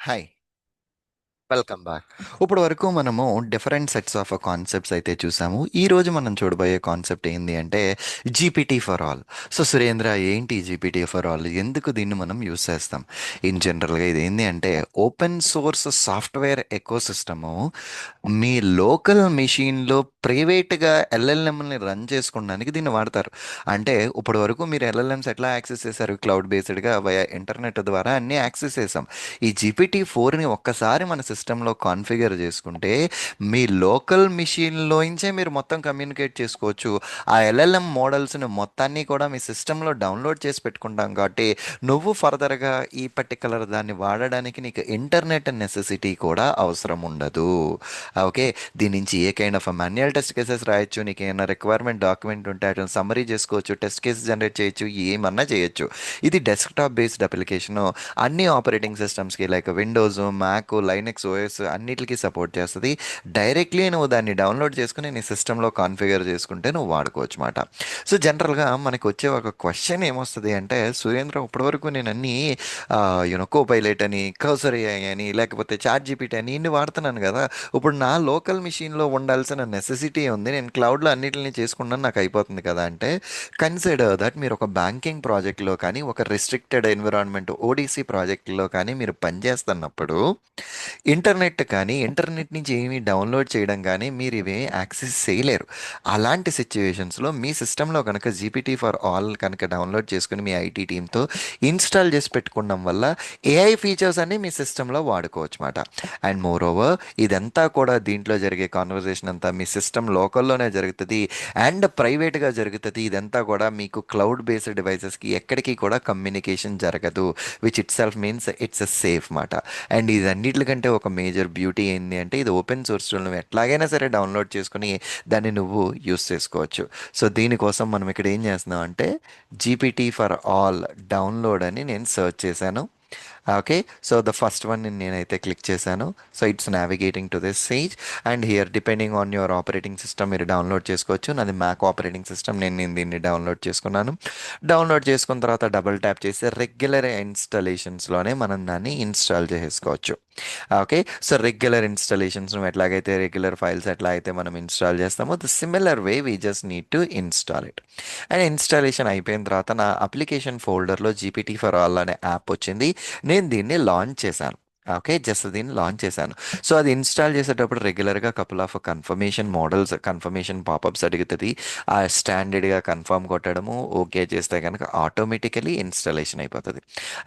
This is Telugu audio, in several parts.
హాయ్. Welcome back. ఇప్పుడు వరకు మనము డిఫరెంట్ సెట్స్ ఆఫ్ కాన్సెప్ట్స్ అయితే చూసాము. ఈ రోజు మనం చూడబోయే కాన్సెప్ట్ ఏంది అంటే GPT for all. So Surendra, ఏంటి జీపీటీ ఫర్ ఆల్? ఎందుకు దీన్ని మనం యూస్ చేస్తాం? ఇన్ జనరల్గా ఇది ఏంది అంటే ఓపెన్ సోర్స్ సాఫ్ట్వేర్ ఎకోసిస్టము మీ లోకల్ మెషిన్లో ప్రైవేట్గా ఎల్ఎల్ఎంని రన్ చేసుకోవడానికి దీన్ని వాడతారు. అంటే ఇప్పటి వరకు మీరు ఎల్ఎల్ఎంస్ ఎట్లా యాక్సెస్ చేశారు? క్లౌడ్ బేస్డ్గా వయా ఇంటర్నెట్ ద్వారా అన్నీ యాక్సెస్ చేసాం. ఈ జీపీటీ ఫోర్ని ఒక్కసారి మన సిస్టంలో కాన్ఫిగర్ చేసుకుంటే మీ లోకల్ మిషన్లోంచే మీరు మొత్తం కమ్యూనికేట్ చేసుకోవచ్చు. ఆ ఎల్ఎల్ఎం మోడల్స్ని మొత్తాన్ని కూడా మీ సిస్టంలో డౌన్లోడ్ చేసి పెట్టుకుంటాం కాబట్టి నువ్వు ఫర్దర్గా ఈ పర్టికులర్ దాన్ని వాడడానికి నీకు ఇంటర్నెట్ నెసెసిటీ కూడా అవసరం ఉండదు. ఓకే. దీని నుంచి ఏ kind of manual test cases రాయొచ్చు, నీకు ఏమైనా రిక్వైర్మెంట్ డాక్యుమెంట్ ఉంటే అట్లా సమ్మరీ చేసుకోవచ్చు, టెస్ట్ కేసు జనరేట్ చేయొచ్చు, ఏమన్నా చేయొచ్చు. ఇది డెస్క్టాప్ బేస్డ్ అప్లికేషన్. అన్ని ఆపరేటింగ్ సిస్టమ్స్కి like Windows, Mac, Linux OS అన్నిటికీ సపోర్ట్ చేస్తుంది. డైరెక్ట్లీ నువ్వు దాన్ని డౌన్లోడ్ చేసుకుని నీ సిస్టంలో కాన్ఫిగర్ చేసుకుంటే నువ్వు వాడుకోవచ్చు అనమాట. సో జనరల్గా మనకు వచ్చే ఒక క్వశ్చన్ ఏమొస్తుంది అంటే, సురేంద్ర ఇప్పటివరకు నేను అన్ని కో పైలట్ అని, కర్సర్ AI అని, లేకపోతే చాట్ జీపీటీ అని ఇన్ని వాడుతున్నాను కదా. ఇప్పుడు నా లోకల్ మిషన్లో ఉండాల్సిన నెసెసిటీ ఉంది, నేను క్లౌడ్లో అన్నిటిని చేసుకున్నాను, నాకు అయిపోతుంది కదా అంటే, కన్సిడర్ దట్ మీరు ఒక బ్యాంకింగ్ ప్రాజెక్ట్లో కానీ ఒక రిస్ట్రిక్టెడ్ ఎన్విరాన్మెంట్ ఓడిసి ప్రాజెక్ట్లో కానీ మీరు పనిచేస్తున్నప్పుడు ఇంటర్నెట్ నుంచి ఏమీ డౌన్లోడ్ చేయడం కానీ మీరు ఇవి యాక్సెస్ చేయలేరు. అలాంటి సిచ్యువేషన్స్లో మీ సిస్టంలో కనుక జీపీటీ ఫర్ ఆల్ కనుక డౌన్లోడ్ చేసుకుని మీ ఐటీ టీంతో ఇన్స్టాల్ చేసి పెట్టుకోవడం వల్ల ఏఐ ఫీచర్స్ అన్ని మీ సిస్టంలో వాడుకోవచ్చు అన్నమాట. అండ్ మోర్ ఓవర్ ఇదంతా కూడా దీంట్లో జరిగే కాన్వర్జేషన్ అంతా మీ సిస్టమ్ లోకల్లోనే జరుగుతుంది అండ్ ప్రైవేట్గా జరుగుతుంది. ఇదంతా కూడా మీకు క్లౌడ్ బేస్డ్ డివైసెస్కి ఎక్కడికి కూడా కమ్యూనికేషన్ జరగదు, which it self means it's a safe మాట. అండ్ ఇదన్నిటికంటే ఒక మేజర్ బ్యూటీ ఏంటి అంటే ఇది ఓపెన్ సోర్స్లో నువ్వు ఎట్లాగైనా సరే డౌన్లోడ్ చేసుకుని దాన్ని నువ్వు యూస్ చేసుకోవచ్చు. సో దీనికోసం మనం ఇక్కడ ఏం చేస్తున్నాం అంటే జీపీటీ ఫర్ ఆల్ డౌన్లోడ్ అని నేను సెర్చ్ చేశాను. Okay. So the first one నేనైతే క్లిక్ చేశాను. So it's navigating to this page. And here depending on your operating system మీరు డౌన్లోడ్ చేసుకోవచ్చు. నాది మ్యాక్ ఆపరేటింగ్ సిస్టమ్, నేను దీన్ని డౌన్లోడ్ చేసుకున్నాను. డౌన్లోడ్ చేసుకున్న తర్వాత డబుల్ ట్యాప్ చేసి రెగ్యులర్ ఇన్స్టాలేషన్స్లోనే మనం దాన్ని ఇన్స్టాల్ చేసుకోవచ్చు. ఓకే. సో రెగ్యులర్ ఇన్స్టాలేషన్స్ ఎట్లాగైతే రెగ్యులర్ ఫైల్స్ ఎట్లా అయితే మనం ఇన్స్టాల్ చేస్తామో the similar way we just need to install it. And installation అయిపోయిన తర్వాత నా అప్లికేషన్ ఫోల్డర్లో జీపీటీ ఫర్ ఆల్ అనే యాప్ వచ్చింది. నేను దీన్ని లాంచ్ చేశాను. ఓకే. జస్ట్ దీన్ని లాంచ్ చేశాను. సో అది ఇన్స్టాల్ చేసేటప్పుడు రెగ్యులర్గా couple of confirmation models, confirmation pop-ups అడుగుతుంది. ఆ స్టాండర్డ్గా కన్ఫర్మ్ కొట్టడము ఓకే చేస్తే కనుక ఆటోమేటికలీ ఇన్స్టాలేషన్ అయిపోతుంది.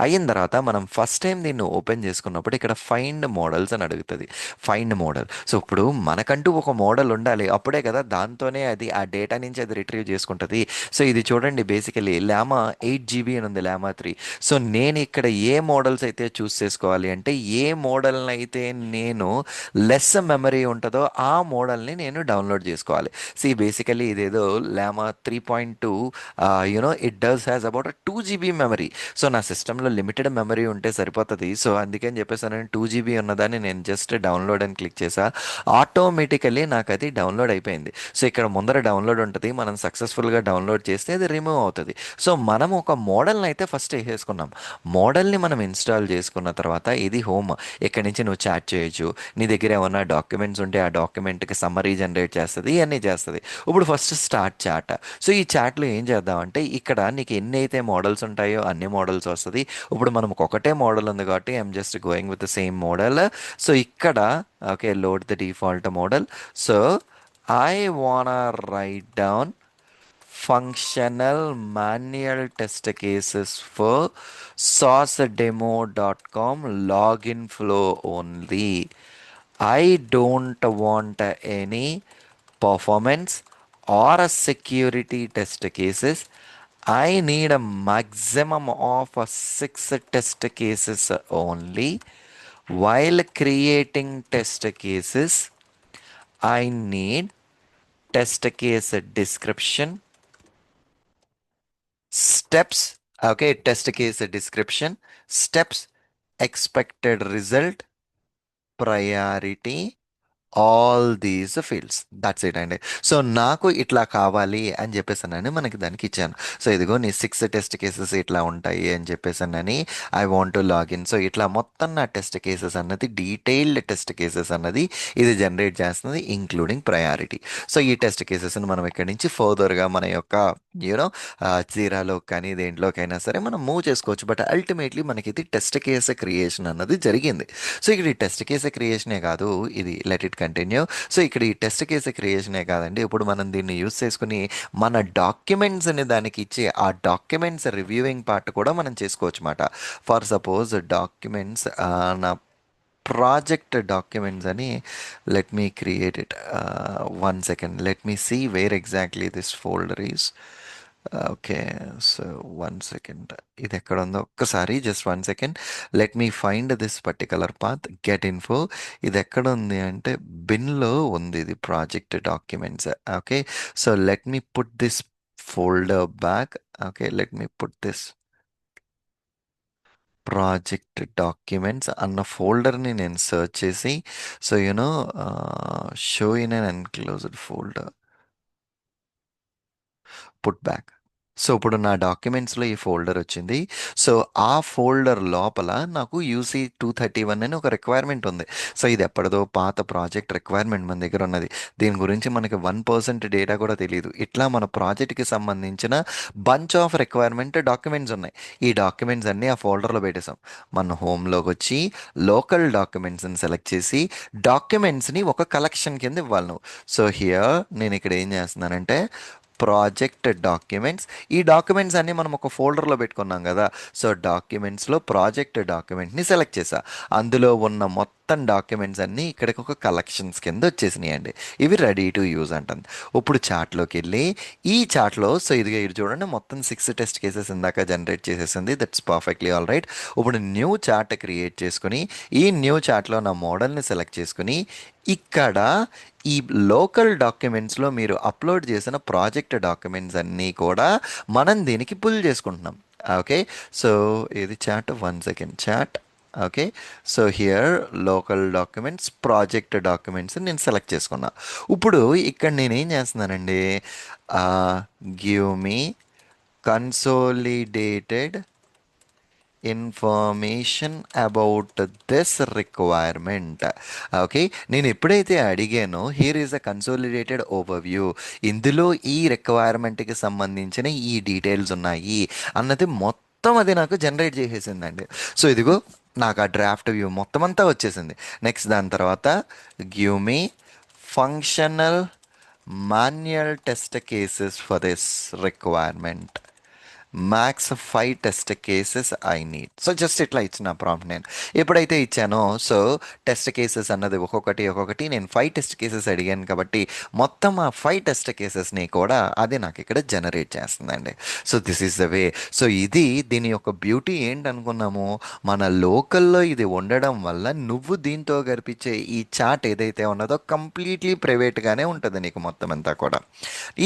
అయిన తర్వాత మనం ఫస్ట్ టైం దీన్ని ఓపెన్ చేసుకున్నప్పుడు ఇక్కడ ఫైండ్ మోడల్స్ అని అడుగుతుంది. Find model. సో ఇప్పుడు మనకంటూ ఒక మోడల్ ఉండాలి, అప్పుడే కదా దాంతోనే అది ఆ డేటా నుంచి అది రిట్రీవ్ చేసుకుంటుంది. సో ఇది చూడండి, బేసికలీ ల్యామా 8 GB అని ఉంది, ల్యామా 3. సో నేను ఇక్కడ ఏ మోడల్స్ అయితే చూస్ చేసుకోవాలి అంటే ఏ మోడల్ని అయితే నేను లెస్ మెమరీ ఉంటుందో ఆ మోడల్ని నేను డౌన్లోడ్ చేసుకోవాలి. సి బేసికలీ ఇదేదో ల్యామా 3.2, it does has about 2 GB memory. So నా సిస్టంలో లిమిటెడ్ మెమరీ ఉంటే సరిపోతుంది. సో అందుకని చెప్పేసి నేను 2 GB ఉన్నదాన్ని నేను జస్ట్ డౌన్లోడ్ అని క్లిక్ చేసా. ఆటోమేటికలీ నాకు అది డౌన్లోడ్ అయిపోయింది. సో ఇక్కడ ముందర డౌన్లోడ్ ఉంటుంది, మనం సక్సెస్ఫుల్గా డౌన్లోడ్ చేస్తే అది రిమూవ్ అవుతుంది. సో మనం ఒక మోడల్ని అయితే ఫస్ట్ వేసేసుకున్నాం. మోడల్ని మనం ఇన్స్టాల్ చేసుకున్న తర్వాత ఇది హోమ్. ఇక్కడి నుంచి నువ్వు చాట్ చేయొచ్చు, నీ దగ్గర ఏమన్నా డాక్యుమెంట్స్ ఉంటే ఆ డాక్యుమెంట్కి సమ్మరీ జనరేట్ చేస్తుంది, ఇవన్నీ చేస్తుంది. ఇప్పుడు ఫస్ట్ స్టార్ట్ చాట్. సో ఈ చాట్లో ఏం చేద్దామంటే ఇక్కడ నీకు ఎన్ని అయితే మోడల్స్ ఉంటాయో అన్ని మోడల్స్ వస్తుంది. ఇప్పుడు మనం ఒకటే మోడల్ ఉంది కాబట్టి I'm just going with the same model. So ఇక్కడ okay, load the default model. So I wanna write down functional manual test cases for saucedemo.com login flow only. I don't want any performance or a security test cases. I need a maximum of 6 test cases only. While creating test cases, I need test case description, steps, okay, test case description, steps, expected result, priority, all these fields, that's it అండి. సో నాకు ఇట్లా కావాలి అని చెప్పేసానని మనకి దానికి ఇచ్చాను. సో ఇదిగో నీ 6 టెస్ట్ కేసెస్ ఇట్లా ఉంటాయి అని చెప్పేసానని I want to login. So ఇట్లా మొత్తం నా టెస్ట్ కేసెస్ అన్నది డీటెయిల్డ్ టెస్ట్ కేసెస్ అన్నది ఇది జనరేట్ చేస్తుంది, ఇంక్లూడింగ్ ప్రయారిటీ. సో ఈ టెస్ట్ కేసెస్ని మనం ఇక్కడి నుంచి ఫర్దర్గా మన యొక్క యూనో జీరాలో కానీ దేంట్లోకైనా సరే మనం మూవ్ చేసుకోవచ్చు. బట్ అల్టిమేట్లీ మనకి ఇది టెస్ట్ కేస్ క్రియేషన్ అన్నది జరిగింది. సో ఇక్కడ ఈ టెస్ట్ కేస్ క్రియేషనే కాదు, ఇది లెట్ ఇట్ కంటిన్యూ. సో ఇక్కడ ఈ టెస్ట్ కేస్ క్రియేషనే కాదండి, ఇప్పుడు మనం దీన్ని యూస్ చేసుకుని మన డాక్యుమెంట్స్ని దానికి ఇచ్చి ఆ డాక్యుమెంట్స్ రివ్యూయింగ్ పార్ట్ కూడా మనం చేసుకోవచ్చు అన్నమాట. ఫర్ సపోజ్ డాక్యుమెంట్స్, నా ప్రాజెక్ట్ డాక్యుమెంట్స్ అని, let me create it. 1 second, let me see where exactly this folder is. Okay, so 1 second, ఇది ఎక్కడ ఉందో ఒక్కసారి just 1 second, let me find this particular path, get info. ఇది ఎక్కడ ఉంది అంటే బిన్లో ఉంది ఇది project documents. Okay, so let me put this folder back. Okay, let me put this project documents అన్న ఫోల్డర్ని నేను సెర్చ్ చేసి, so you know show in an enclosed folder, put back. So ఇప్పుడు నా డాక్యుమెంట్స్లో ఈ ఫోల్డర్ వచ్చింది. సో ఆ ఫోల్డర్ లోపల నాకు UC 231 అని ఒక రిక్వైర్మెంట్ ఉంది. సో ఇది ఎప్పటిదో పాత ప్రాజెక్ట్ రిక్వైర్మెంట్ మన దగ్గర ఉన్నది. దీని గురించి మనకి 1% డేటా కూడా తెలియదు. ఇట్లా మన ప్రాజెక్ట్కి సంబంధించిన బంచ్ ఆఫ్ రిక్వైర్మెంట్ డాక్యుమెంట్స్ ఉన్నాయి. ఈ డాక్యుమెంట్స్ అన్నీ ఆ ఫోల్డర్లో పెట్టేసాం. మన హోమ్లోకి వచ్చి లోకల్ డాక్యుమెంట్స్ని సెలెక్ట్ చేసి డాక్యుమెంట్స్ని ఒక కలెక్షన్ కింద ఇవ్వాలి నువ్వు. సో హియర్ నేను ఇక్కడ ఏం చేస్తున్నానంటే ప్రాజెక్ట్ డాక్యుమెంట్స్, ఈ డాక్యుమెంట్స్ అన్నీ మనం ఒక ఫోల్డర్లో పెట్టుకున్నాం కదా. సో డాక్యుమెంట్స్లో ప్రాజెక్ట్ డాక్యుమెంట్ని సెలెక్ట్ చేసా. అందులో ఉన్న మొత్తం డాక్యుమెంట్స్ అన్నీ ఇక్కడికి ఒక కలెక్షన్స్ కింద వచ్చేసినాయి అండి. ఇవి రెడీ టు యూజ్ అంటుంది. ఇప్పుడు చార్ట్లోకి వెళ్ళి ఈ చార్ట్లో, సో ఇదిగా ఇది చూడండి, మొత్తం 6 టెస్ట్ కేసెస్ ఇందాక జనరేట్ చేసేసింది. That's perfectly all right. ఇప్పుడు న్యూ చార్ట్ క్రియేట్ చేసుకుని ఈ న్యూ చార్ట్లో నా మోడల్ని సెలెక్ట్ చేసుకుని ఇక్కడ ఈ లోకల్ డాక్యుమెంట్స్లో మీరు అప్లోడ్ చేసిన ప్రాజెక్ట్ డాక్యుమెంట్స్ అన్నీ కూడా మనం దీనికి పుల్ చేసుకుంటున్నాం. ఓకే, సో ఇది chat, 1 second, chat. Okay, so here local documents, project documents నేను సెలెక్ట్ చేసుకున్నా. ఇప్పుడు ఇక్కడ నేను ఏం చేస్తున్నానండి, give me consolidated information about this requirement. Okay, నేను ఎప్పుడైతే అడిగానో here is a consolidated overview, ఇందులో ఈ రిక్వైర్మెంట్కి సంబంధించిన ఈ డీటెయిల్స్ ఉన్నాయి అన్నది మొత్తం అది నాకు జనరేట్ చేసేసిందండి. సో ఇదిగో నాకు ఆ డ్రాఫ్ట్ వ్యూ మొత్తం అంతా వచ్చేసింది. నెక్స్ట్ దాని తర్వాత give me functional manual test cases for this requirement, max 5 test cases I need. So just ఇట్లా ఇచ్చిన ప్రాంప్ట్ నేను ఎప్పుడైతే ఇచ్చానో, సో టెస్ట్ కేసెస్ అన్నది ఒక్కొక్కటి ఒక్కొక్కటి నేను 5 టెస్ట్ కేసెస్ అడిగాను కాబట్టి మొత్తం ఆ 5 టెస్ట్ కేసెస్ని కూడా అది నాకు ఇక్కడ జనరేట్ చేస్తుందండి. So this is the way. So ఇది దీని యొక్క బ్యూటీ ఏంటనుకున్నాము, మన లోకల్లో ఇది ఉండడం వల్ల నువ్వు దీంతో గడిపించే ఈ చాట్ ఏదైతే ఉన్నదో కంప్లీట్లీ ప్రైవేట్గానే ఉంటుంది నీకు మొత్తం అంతా కూడా.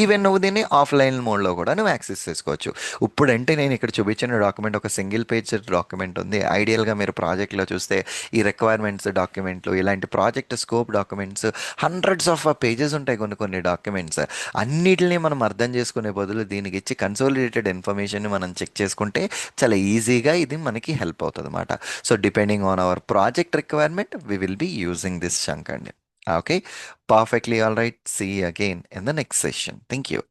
ఈవెన్ నువ్వు దీన్ని ఆఫ్లైన్ మోడ్లో కూడా నువ్వు యాక్సెస్ చేసుకోవచ్చు. ఇప్పుడంటే నేను ఇక్కడ చూపించిన డాక్యుమెంట్ ఒక సింగిల్ పేజ్ డాక్యుమెంట్ ఉంది. ఐడియల్గా మీరు ప్రాజెక్ట్లో చూస్తే ఈ రిక్వైర్మెంట్స్ డాక్యుమెంట్లు, ఇలాంటి project scope documents hundreds of pages ఉంటాయి. కొన్ని కొన్ని డాక్యుమెంట్స్ అన్నిటిని మనం అర్థం చేసుకునే బదులు దీనికి ఇచ్చి కన్సోలిడేటెడ్ ఇన్ఫర్మేషన్ని మనం చెక్ చేసుకుంటే చాలా ఈజీగా ఇది మనకి హెల్ప్ అవుతుంది అన్నమాట. So depending on our project requirement we will be using this chunk అండి. Okay, perfectly all right. See again in the next session. Thank you.